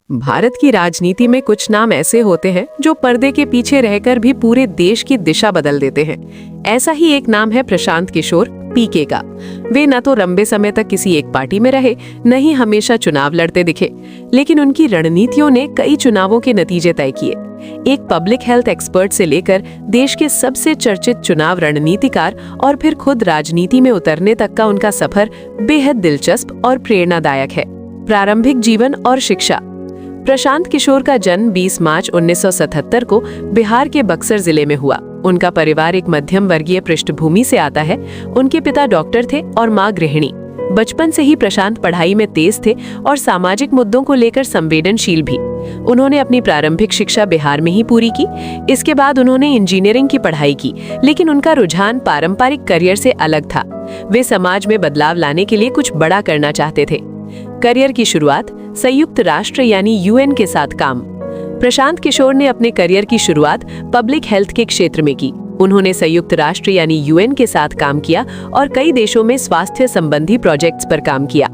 भारत की राजनीति में कुछ नाम ऐसे होते हैं जो पर्दे के पीछे रहकर भी पूरे देश की दिशा बदल देते हैं। ऐसा ही एक नाम है प्रशांत किशोर पीके का। वे न तो लंबे समय तक किसी एक पार्टी में रहे, न ही हमेशा चुनाव लड़ते दिखे, लेकिन उनकी रणनीतियों ने कई चुनावों के नतीजे तय किए। एक पब्लिक हेल्थ एक्सपर्ट से लेकर देश के सबसे चर्चित चुनाव रणनीतिकार और फिर खुद राजनीति में उतरने तक का उनका सफर बेहद दिलचस्प और प्रेरणादायक है। प्रारंभिक जीवन और शिक्षा। प्रशांत किशोर का जन्म 20 मार्च 1977 को बिहार के बक्सर जिले में हुआ। उनका परिवार एक मध्यम वर्गीय पृष्ठभूमि से आता है। उनके पिता डॉक्टर थे और मां गृहिणी। बचपन से ही प्रशांत पढ़ाई में तेज थे और सामाजिक मुद्दों को लेकर संवेदनशील भी। उन्होंने अपनी प्रारंभिक शिक्षा बिहार में ही पूरी की। इसके बाद उन्होंने इंजीनियरिंग की पढ़ाई की, लेकिन उनका रुझान पारंपरिक करियर से अलग था। वे समाज में बदलाव लाने के लिए कुछ बड़ा करना चाहते थे। करियर की शुरुआत संयुक्त राष्ट्र यानी यूएन के साथ काम। प्रशांत किशोर ने अपने करियर की शुरुआत पब्लिक हेल्थ के क्षेत्र में की। उन्होंने संयुक्त राष्ट्र यानी यूएन के साथ काम किया और कई देशों में स्वास्थ्य संबंधी प्रोजेक्ट्स पर काम किया।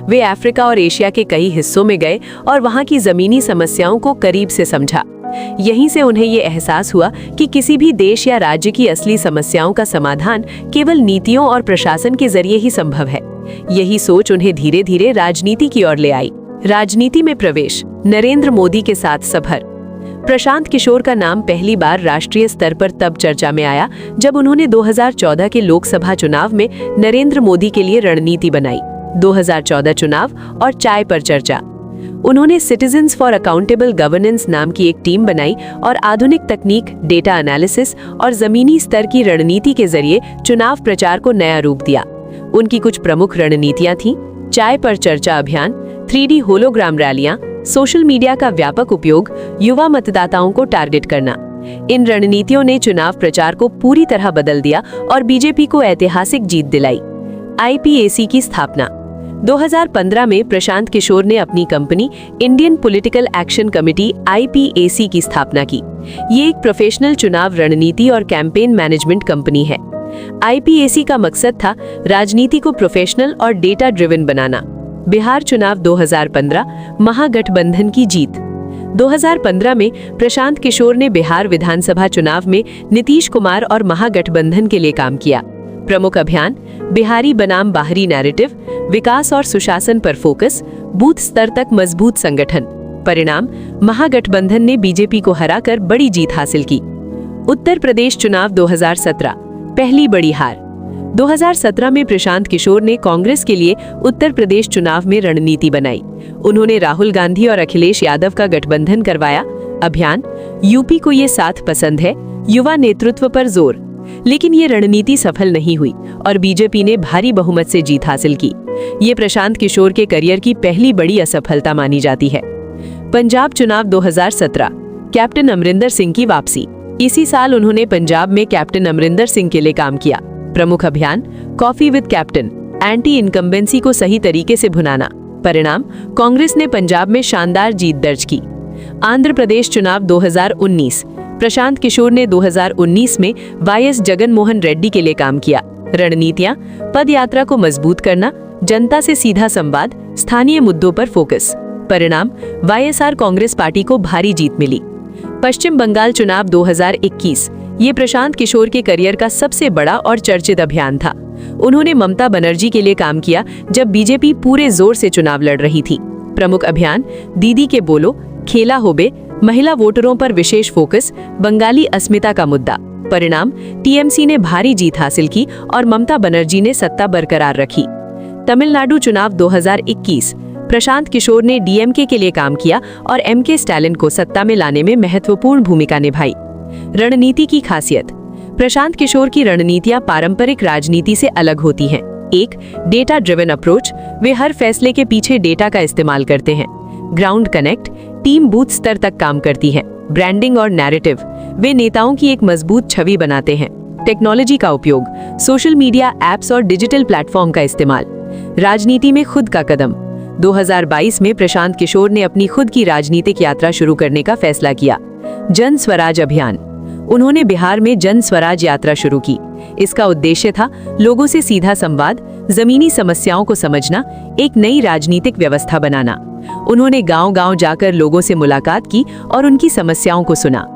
वे अफ्रीका और एशिया के कई हिस्सों में गए और वहां की जमीनी समस्याओं को करीब से समझा। यहीं से उन्हें ये एहसास हुआ कि किसी भी देश या राज्य की असली समस्याओं का समाधान केवल नीतियों और प्रशासन के जरिए ही संभव है। यही सोच उन्हें धीरे धीरे राजनीति की ओर ले आई। राजनीति में प्रवेश। नरेंद्र मोदी के साथ सफर। प्रशांत किशोर का नाम पहली बार राष्ट्रीय स्तर पर तब चर्चा में आया जब उन्होंने 2014 के लोकसभा चुनाव में नरेंद्र मोदी के लिए रणनीति बनाई। 2014 चुनाव और चाय पर चर्चा। उन्होंने सिटीजन्स फॉर अकाउंटेबल गवर्नेंस नाम की एक टीम बनाई और आधुनिक तकनीक, डेटा एनालिसिस और जमीनी स्तर की रणनीति के जरिए चुनाव प्रचार को नया रूप दिया। उनकी कुछ प्रमुख रणनीतियां थीं: चाय पर चर्चा अभियान, 3D होलोग्राम रैलियां, सोशल मीडिया का व्यापक उपयोग, युवा मतदाताओं को टारगेट करना। इन रणनीतियों ने चुनाव प्रचार को पूरी तरह बदल दिया और बीजेपी को ऐतिहासिक जीत दिलाई। आईपीएसी की स्थापना। 2015 में प्रशांत किशोर ने अपनी company Indian political action committee (IPAC) की स्थापना की। ये एक प्रोफेशनल चुनाव रणनीति और कैंपेन मैनेजमेंट कंपनी है। IPAC का मकसद था राजनीति को प्रोफेशनल और डेटा ड्रिवन बनाना। बिहार चुनाव 2015, महागठबंधन की जीत। 2015 में प्रशांत किशोर ने बिहार विधानसभा चुनाव में नीतीश कुमार और महागठबंधन के लिए काम किया। प्रमुख अभियान: बिहारी बनाम बाहरी नैरेटिव, विकास और सुशासन पर फोकस, बूथ स्तर तक मजबूत संगठन। परिणाम: महागठबंधन ने बीजेपी को हराकर बड़ी जीत हासिल की। उत्तर प्रदेश चुनाव 2017, पहली बड़ी हार। 2017 में प्रशांत किशोर ने कांग्रेस के लिए उत्तर प्रदेश चुनाव में रणनीति बनाई। उन्होंने राहुल गांधी और अखिलेश यादव का गठबंधन करवाया। अभियान: यूपी को ये साथ पसंद है, युवा नेतृत्व पर जोर। लेकिन ये रणनीति सफल नहीं हुई और बीजेपी ने भारी बहुमत से जीत हासिल की। ये प्रशांत किशोर के करियर की पहली बड़ी असफलता मानी जाती है। पंजाब चुनाव 2017, कैप्टन अमरिंदर सिंह की वापसी। इसी साल उन्होंने पंजाब में कैप्टन अमरिंदर सिंह के लिए काम किया। प्रमुख अभियान: coffee with captain, anti incumbency को सही तरीके से भुनाना। परिणाम: कांग्रेस ने पंजाब में शानदार जीत दर्ज की। आंध्र प्रदेश चुनाव 2019, प्रशांत किशोर ने 2019 में वाईएस जगन मोहन रेड्डी के लिए काम किया। रणनीतियां: पद यात्रा को मजबूत करना, जनता से सीधा संवाद, स्थानीय मुद्दों पर फोकस। परिणाम: वाईएसआर कांग्रेस पार्टी को भारी जीत मिली। पश्चिम बंगाल चुनाव 2021, ये प्रशांत किशोर के करियर का सबसे बड़ा और चर्चित अभियान था। उन्होंने ममता बनर्जी के लिए काम किया जब बीजेपी पूरे जोर से चुनाव लड़ रही थी। प्रमुख अभियान: दीदी के बोलो, खेला होबे, महिला वोटरों पर विशेष फोकस, बंगाली अस्मिता का मुद्दा। परिणाम: टीएमसी ने भारी जीत हासिल की और ममता बनर्जी ने सत्ता बरकरार रखी। तमिलनाडु चुनाव 2021, प्रशांत किशोर ने डीएमके के लिए काम किया और एमके स्टालिन को सत्ता में लाने में महत्वपूर्ण भूमिका निभाई। रणनीति की खासियत। प्रशांत किशोर की रणनीतियां पारंपरिक राजनीति से अलग होती हैं। 1. डेटा ड्रिवन अप्रोच, वे हर फैसले के पीछे डेटा का इस्तेमाल करते हैं। ग्राउंड कनेक्ट, टीम बूथ स्तर तक काम करती है। ब्रांडिंग और नैरेटिव, वे नेताओं की एक मजबूत छवि बनाते हैं। टेक्नोलॉजी का उपयोग, सोशल मीडिया, ऐप्स और डिजिटल प्लेटफॉर्म का इस्तेमाल। राजनीति में खुद का कदम। 2022 में प्रशांत किशोर ने अपनी खुद की राजनीतिक यात्रा शुरू करने का फैसला किया। जन स्वराज अभियान, उन्होंने बिहार में जन स्वराज यात्रा शुरू की। इसका उद्देश्य था लोगों से सीधा संवाद, जमीनी समस्याओं को समझना, एक नई राजनीतिक व्यवस्था बनाना। उन्होंने गांव-गांव जाकर लोगों से मुलाकात की और उनकी समस्याओं को सुना।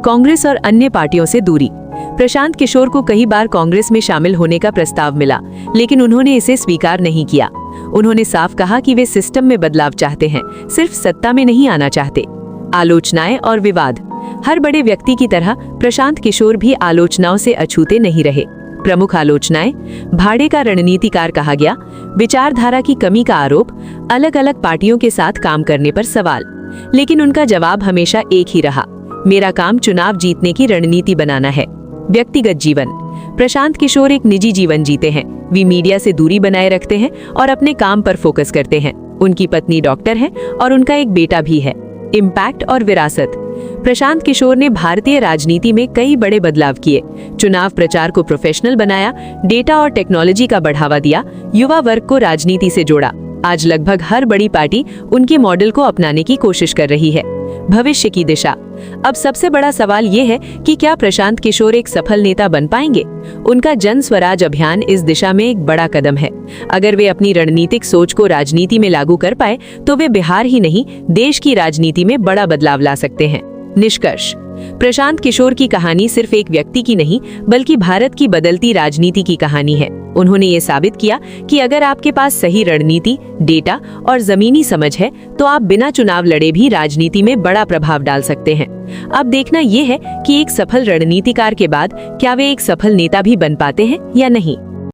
कांग्रेस और अन्य पार्टियों से दूरी। प्रशांत किशोर को कई बार कांग्रेस में शामिल होने का प्रस्ताव मिला, लेकिन उन्होंने इसे स्वीकार नहीं किया। उन्होंने साफ कहा कि वे सिस्टम में बदलाव चाहते हैं, सिर्फ सत्ता में नहीं आना चाहते। आलोचनाएं और विवाद। हर बड़े व्यक्ति की तरह प्रशांत किशोर भी आलोचनाओं से अछूते नहीं रहे। प्रमुख आलोचनाएं: भाड़े का रणनीतिकार कहा गया, विचारधारा की कमी का आरोप, अलग अलग पार्टियों के साथ काम करने पर सवाल। लेकिन उनका जवाब हमेशा एक ही रहा, मेरा काम चुनाव जीतने की रणनीति बनाना है। व्यक्तिगत जीवन। प्रशांत किशोर एक निजी जीवन जीते हैं। वे मीडिया से दूरी बनाए रखते हैं और अपने काम पर फोकस करते हैं। उनकी पत्नी डॉक्टर है और उनका एक बेटा भी है। इम्पैक्ट और विरासत। प्रशांत किशोर ने भारतीय राजनीति में कई बड़े बदलाव किए। चुनाव प्रचार को प्रोफेशनल बनाया, डेटा और टेक्नोलॉजी का बढ़ावा दिया, युवा वर्ग को राजनीति से जोड़ा। आज लगभग हर बड़ी पार्टी उनके मॉडल को अपनाने की कोशिश कर रही है। भविष्य की दिशा। अब सबसे बड़ा सवाल ये है कि क्या प्रशांत किशोर एक सफल नेता बन पाएंगे? उनका जन स्वराज अभियान इस दिशा में एक बड़ा कदम है। अगर वे अपनी रणनीतिक सोच को राजनीति में लागू कर पाए तो वे बिहार ही नहीं, देश की राजनीति में बड़ा बदलाव ला सकते हैं। निष्कर्ष: प्रशांत किशोर की कहानी सिर्फ एक व्यक्ति की नहीं, बल्कि भारत की बदलती राजनीति की कहानी है। उन्होंने ये साबित किया कि अगर आपके पास सही रणनीति, डेटा और जमीनी समझ है, तो आप बिना चुनाव लड़े भी राजनीति में बड़ा प्रभाव डाल सकते हैं। अब देखना ये है कि एक सफल रणनीतिकार के बाद क्या वे एक सफल नेता भी बन पाते हैं या नहीं।